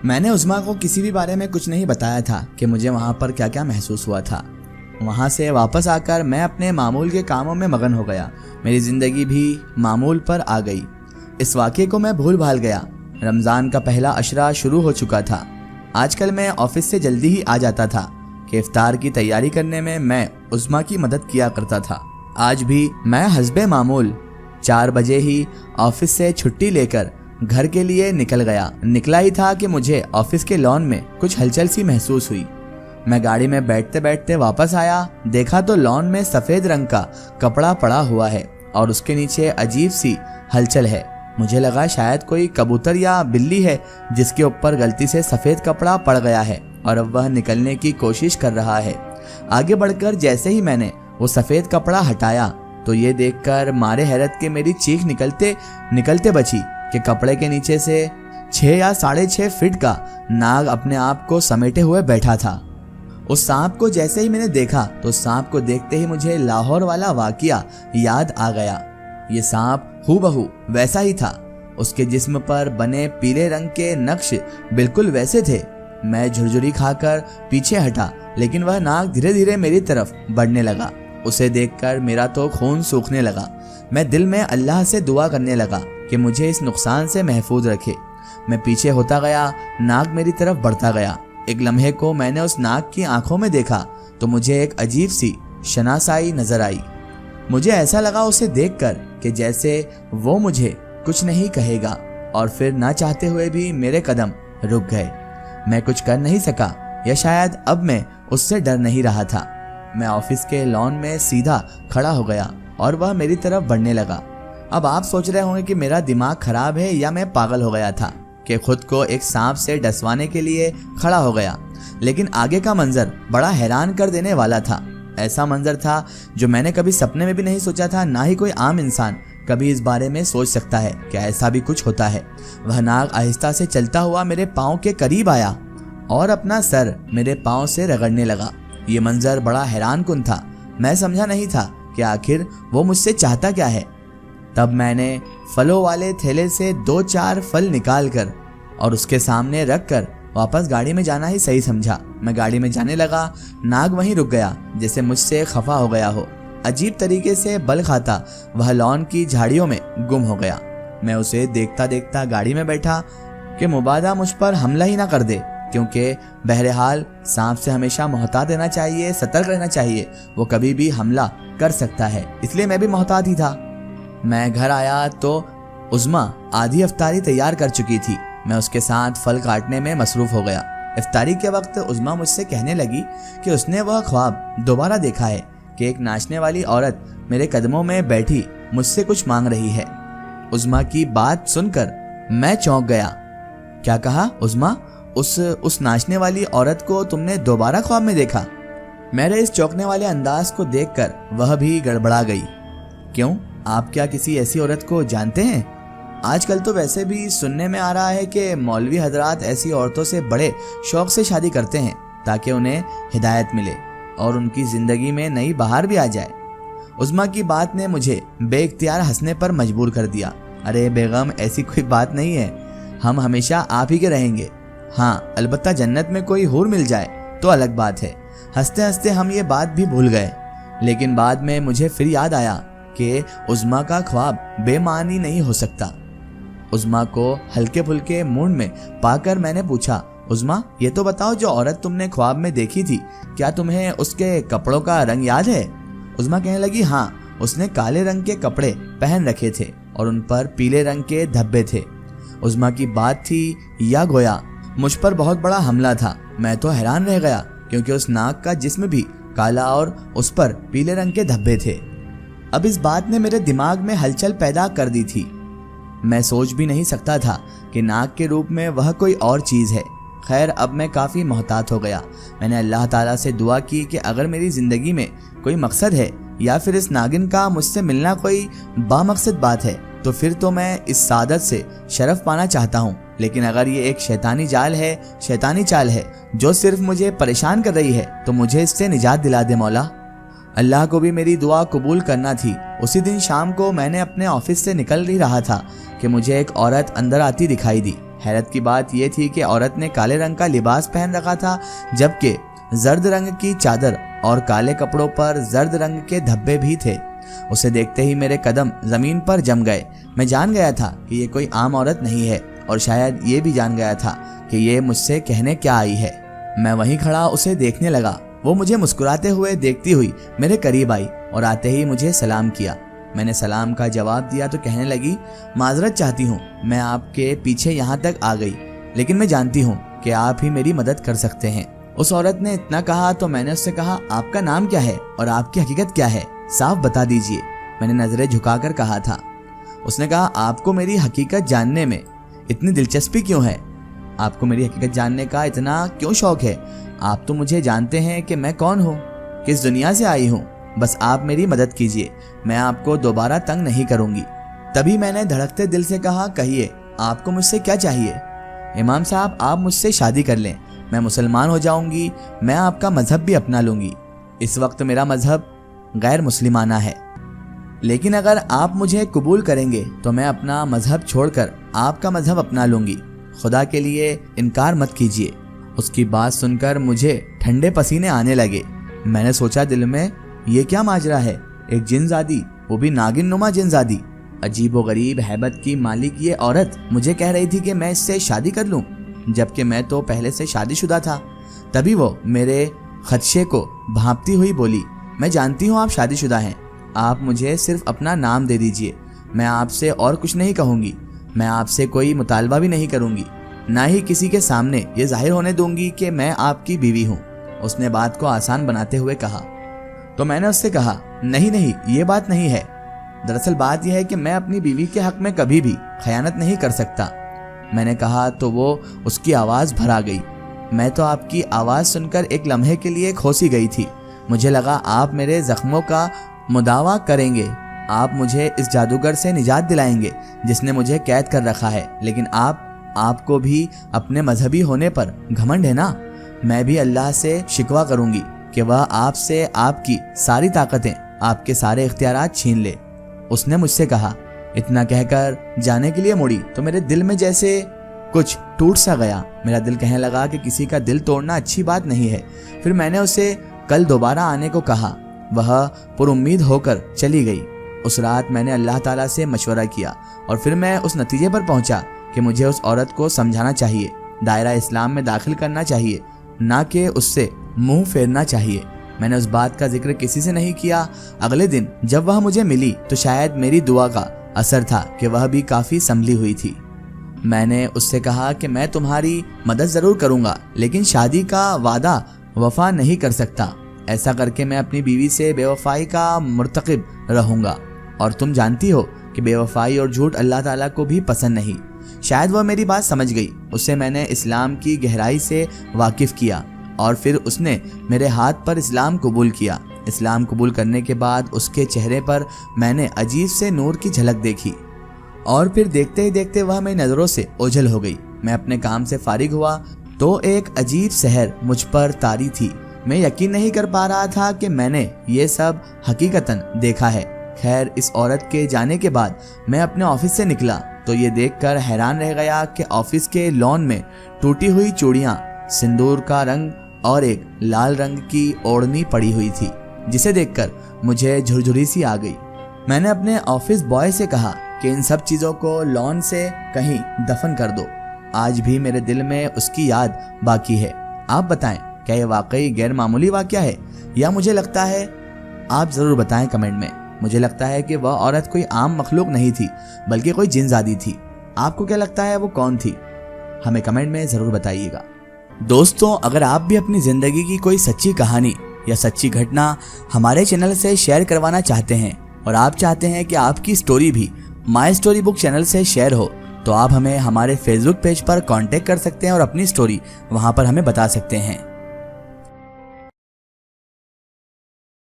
میں نے عظمیٰ کو کسی بھی بارے میں کچھ نہیں بتایا تھا کہ مجھے وہاں پر کیا کیا محسوس ہوا تھا۔ وہاں سے واپس آ کر میں اپنے معمول کے کاموں میں مگن ہو گیا۔ میری زندگی بھی معمول پر آ گئی۔ اس واقعے کو میں بھول بھال گیا۔ رمضان کا پہلا عشرہ شروع ہو چکا تھا۔ آج کل میں آفس سے جلدی ہی آ جاتا تھا کہ افطار کی تیاری کرنے میں عظمیٰ کی مدد کیا کرتا تھا۔ آج بھی میں حسب معمول 4 بجے ہی آفس سے چھٹی لے کر گھر کے لیے نکلا ہی تھا کہ مجھے آفس کے لان میں کچھ ہلچل سی محسوس ہوئی۔ میں گاڑی میں بیٹھتے بیٹھتے واپس آیا، دیکھا تو لان میں سفید رنگ کا کپڑا پڑا ہوا ہے اور اس کے نیچے عجیب سی ہلچل ہے۔ مجھے لگا شاید کوئی کبوتر یا بلی ہے جس کے اوپر غلطی سے سفید کپڑا پڑ گیا ہے اور اب وہ نکلنے کی کوشش کر رہا ہے۔ آگے بڑھ کر جیسے ہی میں نے وہ سفید کپڑا ہٹایا تو یہ دیکھ کر مارے حیرت کے میری چیخ نکلتے بچی کہ کپڑے کے نیچے سے 6 یا 6.5 فٹ کا ناگ اپنے آپ کو سمیٹے ہوئے بیٹھا تھا۔ اس سانپ کو جیسے ہی میں نے دیکھا تو سانپ کو دیکھتے ہی مجھے لاہور والا واقعہ یاد آ گیا۔ یہ سانپ ہو بہو ویسا ہی تھا، اس کے جسم پر بنے پیلے رنگ کے نقش بالکل ویسے تھے۔ میں جھرجھری کھا کر پیچھے ہٹا لیکن وہ ناگ دھیرے دھیرے میری طرف بڑھنے لگا۔ اسے دیکھ کر میرا تو خون سوکھنے لگا۔ میں دل میں اللہ سے دعا کرنے لگا کہ مجھے اس نقصان سے محفوظ رکھے۔ میں پیچھے ہوتا گیا، ناگ میری طرف بڑھتا گیا۔ ایک لمحے کو میں نے اس ناگ کی آنکھوں میں دیکھا تو مجھے ایک عجیب سی شناسائی نظر آئی۔ مجھے ایسا لگا اسے دیکھ کر کہ جیسے وہ مجھے کچھ نہیں کہے گا، اور پھر نہ چاہتے ہوئے بھی میرے قدم رک گئے۔ میں کچھ کر نہیں سکا، یا شاید اب میں اس سے ڈر نہیں رہا تھا۔ میں آفس کے لان میں سیدھا کھڑا ہو گیا اور وہ میری طرف بڑھنے لگا۔ اب آپ سوچ رہے ہوں گے کہ میرا دماغ خراب ہے یا میں پاگل ہو گیا تھا کہ خود کو ایک سانپ سے ڈسوانے کے لیے کھڑا ہو گیا، لیکن آگے کا منظر بڑا حیران کر دینے والا تھا۔ ایسا منظر تھا جو میں نے کبھی سپنے میں بھی نہیں سوچا تھا، نہ ہی کوئی عام انسان کبھی اس بارے میں سوچ سکتا ہے کہ ایسا بھی کچھ ہوتا ہے۔ وہ ناگ آہستہ سے چلتا ہوا میرے پاؤں کے قریب آیا اور اپنا سر میرے پاؤں سے رگڑنے لگا۔ یہ منظر بڑا حیران کن تھا۔ میں سمجھا نہیں تھا کہ آخر وہ مجھ سے چاہتا کیا ہے۔ تب میں نے پھلوں والے تھیلے سے 2-4 پھل نکال کر اور اس کے سامنے رکھ کر واپس گاڑی میں جانا ہی صحیح سمجھا۔ میں گاڑی میں جانے لگا، ناگ وہیں رک گیا جیسے مجھ سے خفا ہو گیا ہو۔ عجیب طریقے سے بل کھاتا وہ لان کی جھاڑیوں میں گم ہو گیا۔ میں اسے دیکھتا دیکھتا گاڑی میں بیٹھا کہ مبادا مجھ پر حملہ ہی نہ کر دے، کیونکہ بہرحال سانپ سے ہمیشہ محتاط رہنا چاہیے، سترک رہنا چاہیے، وہ کبھی بھی حملہ کر سکتا ہے۔ اس لیے میں بھی محتاط ہی تھا۔ میں گھر آیا تو عظمیٰ آدھی افطاری تیار کر چکی تھی۔ میں اس کے ساتھ پھل کاٹنے میں مصروف ہو گیا۔ افطاری کے وقت عظمیٰ مجھ سے کہنے لگی کہ اس نے وہ خواب دوبارہ دیکھا ہے کہ ایک ناچنے والی عورت میرے قدموں میں بیٹھی مجھ سے کچھ مانگ رہی ہے۔ عظمیٰ کی بات سن کر میں چونک گیا۔ کیا کہا عظمیٰ؟ اس ناچنے والی عورت کو تم نے دوبارہ خواب میں دیکھا؟ میرے اس چونکنے والے انداز کو دیکھ کر وہ بھی گڑبڑا گئی۔ کیوں؟ آپ کیا کسی ایسی عورت کو جانتے ہیں؟ آج کل تو ویسے بھی سننے میں آ رہا ہے کہ مولوی حضرات ایسی عورتوں سے بڑے شوق سے شادی کرتے ہیں تاکہ انہیں ہدایت ملے اور ان کی زندگی میں نئی بہار بھی آ جائے۔ عظمیٰ کی بات نے مجھے بے اختیار ہنسنے پر مجبور کر دیا۔ ارے بیگم، ایسی کوئی بات نہیں ہے، ہم ہمیشہ آپ ہی کے رہیں گے۔ ہاں، البتہ جنت میں کوئی حور مل جائے تو الگ بات ہے۔ ہنستے ہنستے ہم یہ بات بھی بھول گئے، لیکن بعد میں مجھے پھر یاد آیا کہ عظمیٰ کا خواب بے معنی نہیں ہو سکتا۔ عظمیٰ کو ہلکے پھلکے موڈ میں پا کر میں نے پوچھا، عظمیٰ یہ تو بتاؤ، جو عورت تم نے خواب میں دیکھی تھی کیا تمہیں اس کے کپڑوں کا رنگ یاد ہے؟ عظمیٰ کہنے لگی، ہاں، اس نے کالے رنگ کے کپڑے پہن رکھے تھے اور ان پر پیلے رنگ کے دھبے تھے۔ عظمیٰ کی بات تھی یا گویا مجھ پر بہت بڑا حملہ تھا۔ میں تو حیران رہ گیا کیونکہ اس ناگ کا جسم بھی کالا اور اس پر پیلے رنگ کے دھبے تھے۔ اب اس بات نے میرے دماغ میں ہلچل پیدا کر دی تھی۔ میں سوچ بھی نہیں سکتا تھا کہ ناگ کے روپ میں وہ کوئی اور چیز ہے۔ خیر، اب میں کافی محتاط ہو گیا۔ میں نے اللہ تعالیٰ سے دعا کی کہ اگر میری زندگی میں کوئی مقصد ہے یا پھر اس ناگن کا مجھ سے ملنا کوئی بامقصد بات ہے تو پھر تو میں اس سعادت سے شرف پانا چاہتا ہوں، لیکن اگر یہ ایک شیطانی چال ہے جو صرف مجھے پریشان کر رہی ہے تو مجھے اس سے نجات دلا دے مولا۔ اللہ کو بھی میری دعا قبول کرنا تھی۔ اسی دن شام کو میں نے اپنے آفس سے نکل ہی رہا تھا کہ مجھے ایک عورت اندر آتی دکھائی دی۔ حیرت کی بات یہ تھی کہ عورت نے کالے رنگ کا لباس پہن رکھا تھا، جبکہ زرد رنگ کی چادر اور کالے کپڑوں پر زرد رنگ کے دھبے بھی تھے۔ اسے دیکھتے ہی میرے قدم زمین پر جم گئے۔ میں جان گیا تھا کہ یہ کوئی عام عورت نہیں ہے، اور شاید یہ بھی جان گیا تھا کہ یہ مجھ سے کہنے کیا آئی ہے۔ میں وہیں کھڑا اسے دیکھنے لگا۔ وہ مجھے مسکراتے ہوئے دیکھتی ہوئی میرے قریب آئی اور آتے ہی مجھے سلام کیا۔ میں نے سلام کا جواب دیا تو کہنے لگی، معذرت چاہتی ہوں، میں آپ کے پیچھے یہاں تک آ گئی، لیکن میں جانتی ہوں کہ آپ ہی میری مدد کر سکتے ہیں۔ اس عورت نے اتنا کہا تو میں نے اس سے کہا، آپ کا نام کیا ہے اور آپ کی حقیقت کیا ہے؟ صاف بتا دیجئے۔ میں نے نظریں جھکا کر کہا تھا۔ اس نے کہا، آپ کو میری حقیقت جاننے میں اتنی دلچسپی کیوں ہے؟ آپ کو میری حقیقت جاننے کا اتنا کیوں شوق ہے؟ آپ تو مجھے جانتے ہیں کہ میں کون ہوں، کس دنیا سے آئی ہوں۔ بس آپ میری مدد کیجئے، میں آپ کو دوبارہ تنگ نہیں کروں گی۔ تبھی میں نے دھڑکتے دل سے کہا، کہیے آپ کو مجھ سے کیا چاہیے؟ امام صاحب، آپ مجھ سے شادی کر لیں، میں مسلمان ہو جاؤں گی، میں آپ کا مذہب بھی اپنا لوں گی۔ اس وقت میرا مذہب غیر مسلمانہ ہے، لیکن اگر آپ مجھے قبول کریں گے تو میں اپنا مذہب چھوڑ کر آپ کا مذہب اپنا لوں گی۔ خدا کے لیے انکار مت کیجیے۔ اس کی بات سن کر مجھے ٹھنڈے پسینے آنے لگے۔ میں نے سوچا دل میں، یہ کیا ماجرا ہے؟ ایک جن زادی، وہ بھی ناگن نما جن زادی، عجیب و غریب ہیبت کی مالک یہ عورت مجھے کہہ رہی تھی کہ میں اس سے شادی کر لوں، جبکہ میں تو پہلے سے شادی شدہ تھا۔ تبھی وہ میرے خدشے کو بھانپتی ہوئی بولی، میں جانتی ہوں آپ شادی شدہ ہیں، آپ مجھے صرف اپنا نام دے دیجئے، میں آپ سے اور کچھ نہیں کہوں گی، میں آپ سے کوئی مطالبہ بھی نہیں کروں گی، نہ ہی کسی کے سامنے یہ ظاہر ہونے دوں گی کہ میں آپ کی بیوی ہوں۔ اس نے بات کو آسان بناتے ہوئے کہا۔ تو میں نے اس سے کہا، نہیں، یہ بات نہیں ہے، دراصل بات یہ ہے کہ میں اپنی بیوی کے حق میں کبھی بھی خیانت نہیں کر سکتا۔ میں نے کہا تو وہ اس کی آواز بھر آ گئی۔ میں تو آپ کی آواز سن کر ایک لمحے کے لیے کھوسی گئی تھی۔ مجھے لگا آپ میرے زخموں کا مداوا کریں گے، آپ مجھے اس جادوگر سے نجات دلائیں گے جس نے مجھے قید کر رکھا ہے، لیکن آپ کو بھی اپنے مذہبی ہونے پر گھمنڈ ہے نا؟ میں بھی اللہ سے شکوہ کروں گی کہ وہ آپ سے آپ کی ساری طاقتیں، آپ کے سارے اختیارات چھین لے۔ اس نے مجھ سے کہا۔ اتنا کہہ کر جانے کے لیے مڑی تو میرے دل میں جیسے کچھ ٹوٹ سا گیا۔ میرا دل کہنے لگا کہ کسی کا دل توڑنا اچھی بات نہیں ہے۔ پھر میں نے اسے کل دوبارہ آنے کو کہا۔ وہ پر امید ہو کر چلی گئی۔ اس رات میں نے اللہ تعالیٰ سے مشورہ کیا اور پھر میں اس نتیجے پر پہنچا کہ مجھے اس عورت کو سمجھانا چاہیے، دائرہ اسلام میں داخل کرنا چاہیے، نہ کہ اس سے منہ پھیرنا چاہیے۔ میں نے اس بات کا ذکر کسی سے نہیں کیا۔ اگلے دن جب وہ مجھے ملی تو شاید میری دعا کا اثر تھا کہ وہ بھی کافی سنبھلی ہوئی تھی۔ میں نے اس سے کہا کہ میں تمہاری مدد ضرور کروں گا، لیکن شادی کا وعدہ وفا نہیں کر سکتا۔ ایسا کر کے میں اپنی بیوی سے بے وفائی کا مرتکب رہوں گا، اور تم جانتی ہو کہ بے وفائی اور جھوٹ اللہ تعالیٰ کو بھی پسند نہیں۔ شاید وہ میری بات سمجھ گئی۔ اسے میں نے اسلام کی گہرائی سے واقف کیا اور پھر اس نے میرے ہاتھ پر اسلام قبول کیا۔ اسلام قبول کرنے کے بعد اس کے چہرے پر میں نے عجیب سے نور کی جھلک دیکھی، اور پھر دیکھتے ہی دیکھتے وہ میری نظروں سے اوجھل ہو گئی۔ میں اپنے کام سے فارغ ہوا تو ایک عجیب سحر مجھ پر طاری تھی۔ میں یقین نہیں کر پا رہا تھا کہ میں نے یہ سب حقیقتاً دیکھا ہے۔ خیر، اس عورت کے جانے کے بعد میں اپنے آفس سے نکلا تو یہ دیکھ کر حیران رہ گیا کہ آفس کے لان میں ٹوٹی ہوئی چوڑیاں، سندور کا رنگ اور ایک لال رنگ کی اوڑھنی پڑی ہوئی تھی، جسے دیکھ کر مجھے جھرجھری سی آ گئی۔ میں نے اپنے آفس بوائے سے کہا کہ ان سب چیزوں کو لان سے کہیں دفن کر دو، آج بھی میرے دل میں اس کی یاد باقی ہے۔ آپ بتائیں، کیا یہ واقعی غیر معمولی واقعہ ہے یا مجھے لگتا ہے؟ آپ ضرور بتائیں کمنٹ میں۔ مجھے لگتا ہے کہ وہ عورت کوئی عام مخلوق نہیں تھی بلکہ کوئی جن زادی تھی۔ آپ کو کیا لگتا ہے وہ کون تھی؟ ہمیں کمنٹ میں ضرور بتائیے گا۔ دوستوں، اگر آپ بھی اپنی زندگی کی کوئی سچی کہانی یا سچی گھٹنا ہمارے چینل سے شیئر کروانا چاہتے ہیں اور آپ چاہتے ہیں کہ آپ کی سٹوری بھی مائی اسٹوری بک چینل سے شیئر ہو، تو آپ ہمیں ہمارے فیس بک پیج پر کانٹیکٹ کر سکتے ہیں اور اپنی سٹوری وہاں پر ہمیں بتا سکتے ہیں۔